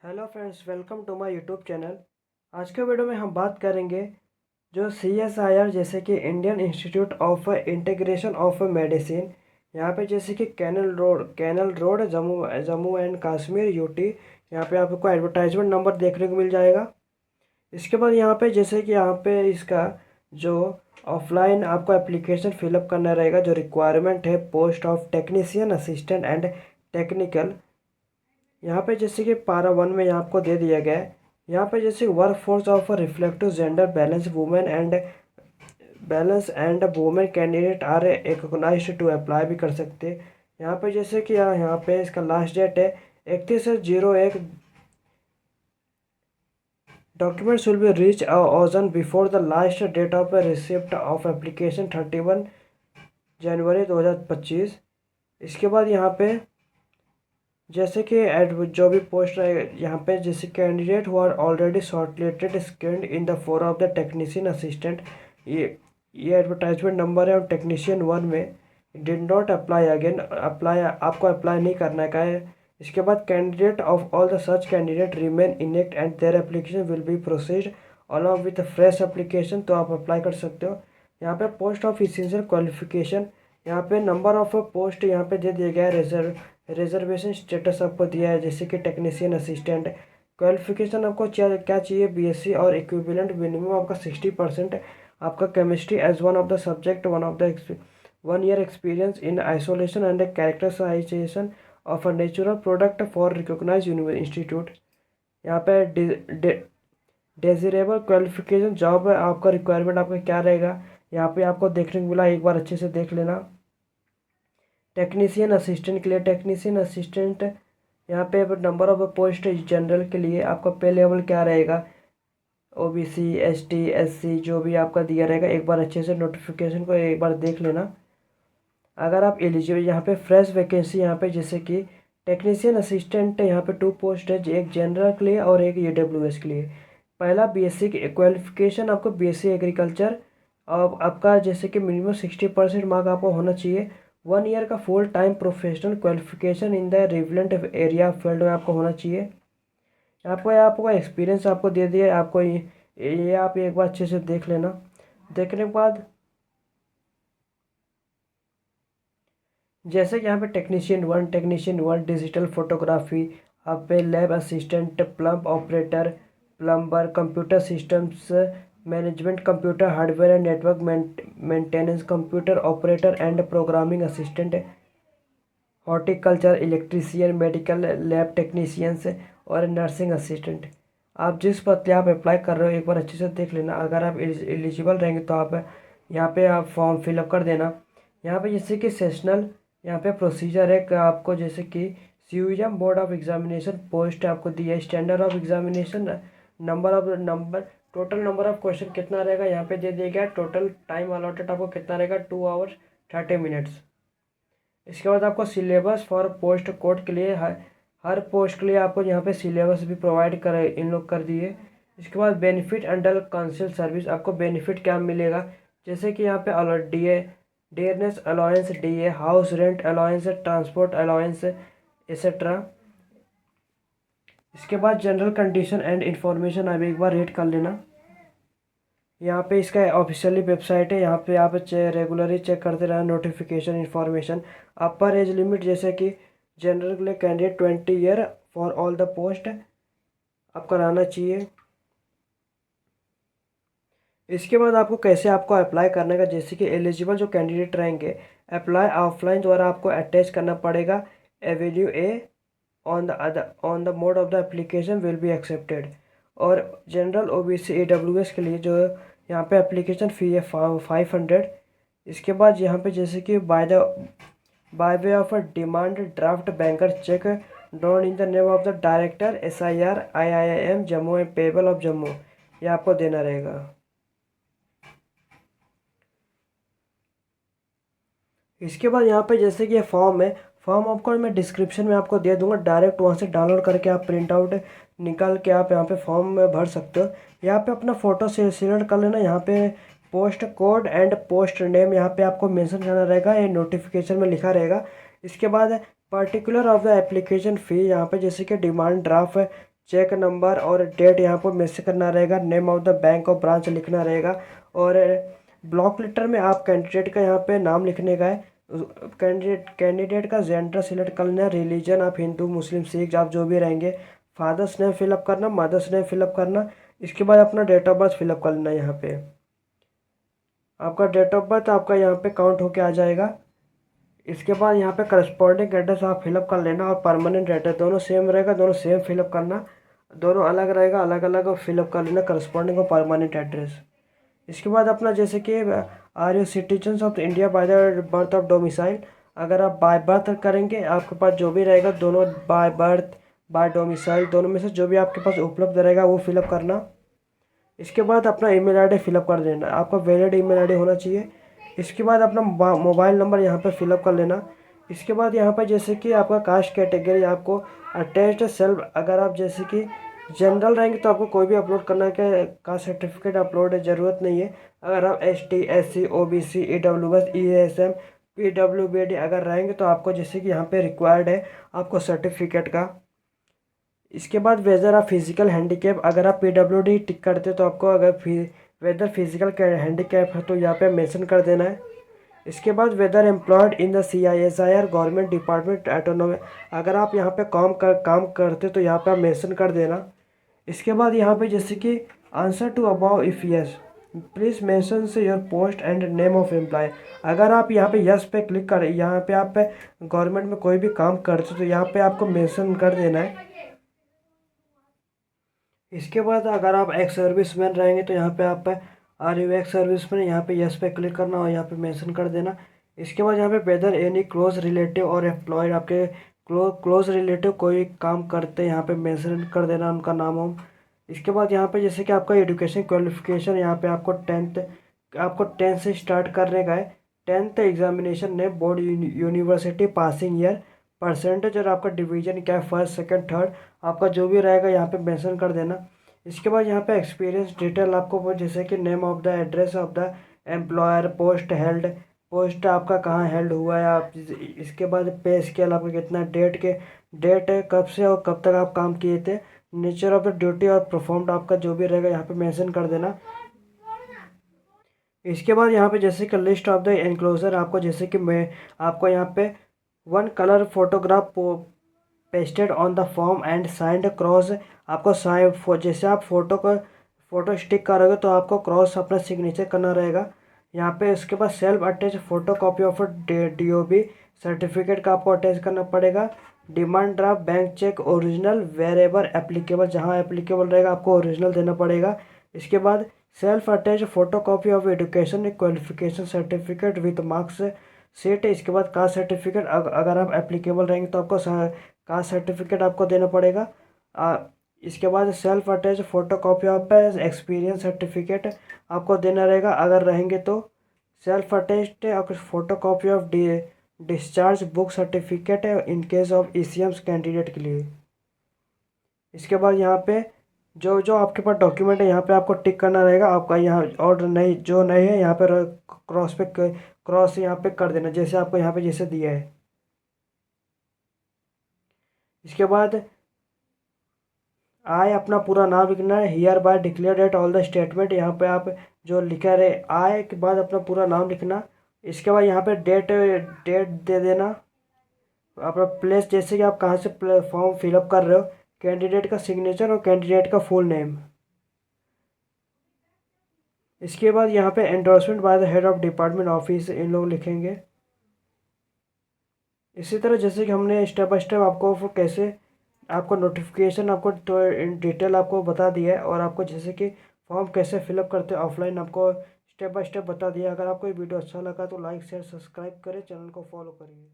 Hello friends, welcome to my YouTube channel. आज के video में हम बात करेंगे जो CSIR जैसे कि Indian Institute of Integration of Medicine, यहाँ पे जैसे कि canal road Jammu Jammu and Kashmir UT, यहाँ पे आपको एडवर्टाइजमेंट नंबर देखने को मिल जाएगा। इसके बाद यहाँ पे जैसे कि यहाँ पे इसका जो ऑफलाइन आपको एप्लीकेशन फिलअप करना रहेगा, जो रिक्वायरमेंट है post of technician assistant and technical, यहाँ पे जैसे कि पारा 1 में यहाँ आपको दे दिया गया है। यहाँ पे जैसे work force of reflective gender balance and women candidate are recognised to apply भी कर सकते हैं। यहाँ पे जैसे कि यहाँ पे इसका लास्ट डेट है 31/01। डॉक्यूमेंट्स विल बी रीच ओजन before the last date of receipt of application 31 January 2025। इसके बाद यहाँ पे जैसे कि जो भी पोस्ट रहे यहाँ पे, जैसे candidate who are already shortlisted screened in the for of the technician assistant, ये एडवर्टाइजमेंट नंबर है। और टेक्नीशियन 1 में डिड नॉट अप्लाई अगेन, आपको अप्लाई नहीं करना का है। इसके बाद candidate of all the such candidate remain intact and their application will be proceed along with fresh application, तो आप अप्लाई कर सकते हो। यहाँ पे पोस्ट ऑफ इसेंशियल क्वालिफिकेशन, यहाँ पे नंबर ऑफ पोस्ट यहाँ पे दे दिया गया है। रिजर्वेशन स्टेटस आपको दिया है जैसे कि टेक्नीशियन असिस्टेंट। क्वालिफिकेशन आपको क्या चाहिए, BSc और इक्विवेलेंट, मिनिमम आपका 60%। आपका chemistry as one of the subject, 1 year experience in isolation and characterisation of a natural product for recognise institute. यहाँ पे डेजिरेबल क्वालिफिकेशन जॉब है, आपका रिक्वायरमेंट आपका क्या रहेगा यहाँ पे आपको देखने को मिला, एक बार अच्छे से देख लेना। टेक्नीशियन असिस्टेंट के लिए, टेक्नीशियन असिस्टेंट यहाँ पे नंबर ऑफ पोस्ट जनरल के लिए आपका पे लेवल क्या रहेगा, OBC ST SC जो भी आपका दिया रहेगा, एक बार अच्छे से नोटिफिकेशन को एक बार देख लेना। अगर आप एलिजिबल, यहाँ पे फ्रेश वैकेंसी यहाँ पे जैसे कि टेक्नीशियन असिस्टेंट यहाँ पे 2 पोस्ट है, एक जनरल के लिए और एक EWS के लिए। पहला BSc क्वालिफिकेशन आपको BSc एग्रीकल्चर, और आपका जैसे कि मिनिमम 60% मार्क आपको होना चाहिए। 1 ईयर का full time professional qualification in the relevant area field में आपको होना चाहिए। आपको एक्सपीरियंस आपको दे दिया, आपको ये आप एक बार अच्छे से देख लेना। देखने के बाद जैसे कि यहाँ पे टेक्नीशियन 1 डिजिटल फोटोग्राफी, आप पे lab assistant, plumber, computer systems management, computer hardware and network maintenance, computer operator and programming assistant, horticulture electrician, medical lab technicians और नर्सिंग असिस्टेंट। आप जिस पद पे आप अप्लाई कर रहे हो एक बार अच्छे से देख लेना। अगर आप एलिजिबल रहेंगे तो आप यहाँ पे आप फॉर्म फिलअप कर देना। यहाँ पे जैसे कि सेशनल यहाँ पे प्रोसीजर है कि आपको जैसे कि CUET board of examination post आपको दिया है, standard of examination, total number of question कितना रहेगा यहाँ पे दे दिया गया। टोटल टाइम अलॉटेड आपको कितना रहेगा, 2 आवर्स 30 मिनट्स। इसके बाद आपको सिलेबस फॉर पोस्ट कोड के लिए हर पोस्ट के लिए आपको यहाँ पे सिलेबस भी प्रोवाइड कर इन लोग कर दिए। इसके बाद बेनिफिट अंडर काउंसिल सर्विस, आपको बेनिफिट क्या मिलेगा, जैसे कि यहाँ पे DA dearness allowance, DA house rent allowance, transport allowance etcetera. इसके बाद जनरल कंडीशन एंड इंफॉर्मेशन आप एक बार रीड कर लेना। यहाँ पे इसका ऑफिशियली वेबसाइट है, यहाँ पे आप रेगुलरली चेक करते रहना नोटिफिकेशन इन्फॉर्मेशन। अपर एज लिमिट जैसे कि जनरल के लिए candidate 20 year for all the post आपका रहना चाहिए। इसके बाद आपको कैसे आपको अप्लाई करने का, जैसे कि एलिजिबल जो कैंडिडेट रहेंगे, अप्लाई ऑफलाइन द्वारा आपको अटैच करना पड़ेगा। Avenue A on the mode of the application will be accepted. और जनरल OBC AWS के लिए जो यहाँ पे एप्लीकेशन फ़ी है 500। इसके बाद यहाँ पे जैसे कि by way of a demand draft banker check drawn in the name of the director SIR IIM Jammu and payable of Jammu, ये आपको देना रहेगा। इसके बाद यहाँ पे जैसे कि ये फॉर्म है, फॉर्म आपको मैं डिस्क्रिप्शन में आपको दे दूंगा, डायरेक्ट वहाँ से डाउनलोड करके आप प्रिंट आउट निकाल के आप यहाँ पे फॉर्म में भर सकते हो। यहाँ पे अपना फ़ोटो से सिलेक्ट कर लेना। यहाँ पे post code and post name यहाँ पे आपको मेंशन करना रहेगा, ये नोटिफिकेशन में लिखा रहेगा। इसके बाद particular of the application fee, यहाँ पे जैसे कि डिमांड ड्राफ्ट चेक नंबर और डेट यहाँ पर मैसेज करना रहेगा। नेम ऑफ द बैंक और ब्रांच लिखना रहेगा। और ब्लॉक लेटर में आप कैंडिडेट का यहाँ पे नाम लिखने का है। कैंडिडेट का जेंडर सिलेक्ट करना है। रिलीजन आप हिंदू मुस्लिम सिख आप जो भी रहेंगे। फादर्स नेम फिलअप करना, मदर्स नेम फिलअप करना। इसके बाद अपना डेट ऑफ बर्थ फिलअप करना है। यहाँ पे आपका डेट ऑफ बर्थ आपका यहाँ पे काउंट होके आ जाएगा। इसके बाद यहाँ पे करस्पॉन्डिंग एड्रेस आप फिलअप कर लेना और परमानेंट एड्रेस दोनों सेम रहेगा, दोनों सेम फिलअप करना। दोनों अलग रहेगा, अलग अलग फिलअप कर लेना करस्पॉन्डिंग और परमानेंट एड्रेस। इसके बाद अपना जैसे कि are you citizens of India by the birth of domicile. अगर आप बाय बर्थ करेंगे आपके पास जो भी रहेगा दोनों बाय बर्थ बाय डोमिसाइल दोनों में से जो भी आपके पास उपलब्ध रहेगा वो फिलअप करना। इसके बाद अपना ईमेल आईडी फिलअप कर देना, आपका वैलिड ईमेल आईडी होना चाहिए। इसके बाद अपना मोबाइल नंबर यहाँ पे फिलअप कर लेना। इसके बाद यहाँ पर जैसे कि आपका कास्ट कैटेगरी आपको अटैच्ड सेल्फ, अगर आप जैसे कि जनरल रहेंगे तो आपको कोई भी अपलोड करना के कास्ट सर्टिफिकेट अपलोड ज़रूरत नहीं है। अगर आप ST SC OBC EWS ESM PWBD अगर रहेंगे तो आपको जैसे कि यहाँ पे रिक्वायर्ड है आपको सर्टिफिकेट का। इसके बाद वेदर आप फिजिकल हैंडीकैप, अगर आप PWD टिक करते तो आपको अगर वेदर फिजिकल हैंडीकैप है तो यहाँ पे मेंशन कर देना है। इसके बाद whether employed in the CISIR government department autonomy, अगर आप यहाँ पे काम करते तो यहाँ पे आप मेंशन कर देना। इसके बाद यहाँ पे जैसे कि answer to about if yes please mention से your post and name of employ. अगर आप यहाँ पे यस पे क्लिक करें, यहाँ पे आप गवर्नमेंट में कोई भी काम करते तो यहाँ पे आपको मेंशन कर देना है। इसके बाद अगर आप एक्स सर्विसमैन रहेंगे तो यहाँ पे आप आर यू एक्स सर्विसमैन, यहाँ पे यस पे क्लिक करना और यहाँ पे मेंशन कर देना। इसके बाद यहाँ पे वेदर एनी क्लोज रिलेटिव और एम्प्लॉयड, आपके क्लोज रिलेटिव कोई काम करते यहाँ पे मेंशन कर देना उनका नाम हो। इसके बाद यहाँ पे जैसे कि आपका एजुकेशन क्वालिफिकेशन यहाँ पे आपको टेंथ से स्टार्ट करने का है। टेंथ एग्जामिनेशन ने board university passing year percentage और आपका डिवीजन क्या है फर्स्ट सेकंड थर्ड आपका जो भी रहेगा यहाँ पे मेंशन कर देना। इसके बाद यहाँ पे एक्सपीरियंस डिटेल आपको वो जैसे कि name of the address of the employer, post held, post आपका कहाँ हेल्ड हुआ है आप। इसके बाद पे स्केल आपका कितना, डेट है कब से और कब तक आप काम किए थे। नेचर ऑफ द ड्यूटी और परफॉर्म्ड आपका जो भी रहेगा यहाँ पे मेंशन कर देना। इसके बाद यहाँ पे जैसे कि लिस्ट ऑफ द एनक्लोजर आपको जैसे कि मैं आपको यहाँ पे one colour photograph pasted on the form and signed cross, आपको जैसे आप फोटो स्टिक करोगे तो आपको क्रॉस अपना सिग्नेचर करना रहेगा यहाँ पे। इसके बाद self attach photo copy of DOB certificate का आपको अटैच करना पड़ेगा। Demand draft bank cheque original wherever applicable, जहाँ एप्लीकेबल रहेगा आपको ओरिजिनल देना पड़ेगा। इसके बाद self attach photo copy of education qualification certificate with marks sheet. इसके बाद कास्ट सर्टिफिकेट, अगर आप एप्लीकेबल रहेंगे तो आपको कास्ट सर्टिफिकेट आपको देना पड़ेगा। इसके बाद self attach photo copy of experience certificate आपको देना रहेगा अगर रहेंगे तो। Self attached photo copy of discharge book certificate in case of ECM candidate के लिए। इसके बाद यहाँ पे जो जो आपके पास डॉक्यूमेंट है यहाँ पे आपको टिक करना रहेगा आपका यहाँ, और नहीं जो नहीं है यहाँ पे क्रॉस यहाँ पे कर देना जैसे आपको यहाँ पे जैसे दिया है। इसके बाद आय अपना पूरा नाम लिखना है। Hereby declare that all the statement, यहाँ पे आप जो लिखा रहे आय के बाद अपना पूरा नाम लिखना। इसके बाद यहाँ पे डेट दे देना, अपना प्लेस जैसे कि आप कहाँ से फॉर्म फिलअप कर रहे हो, कैंडिडेट का सिग्नेचर और कैंडिडेट का फुल नेम। इसके बाद यहाँ पे endorsement by the head of department office in लोग लिखेंगे। इसी तरह जैसे कि हमने स्टेप बाय स्टेप आपको कैसे आपको नोटिफिकेशन आपको तो इन डिटेल आपको बता दिया है और आपको जैसे कि फॉर्म कैसे फिलअप करते हैं ऑफलाइन आपको स्टेप बाय स्टेप बता दिया। अगर आपको ये वीडियो अच्छा लगा तो लाइक शेयर सब्सक्राइब करें, चैनल को फॉलो करिए।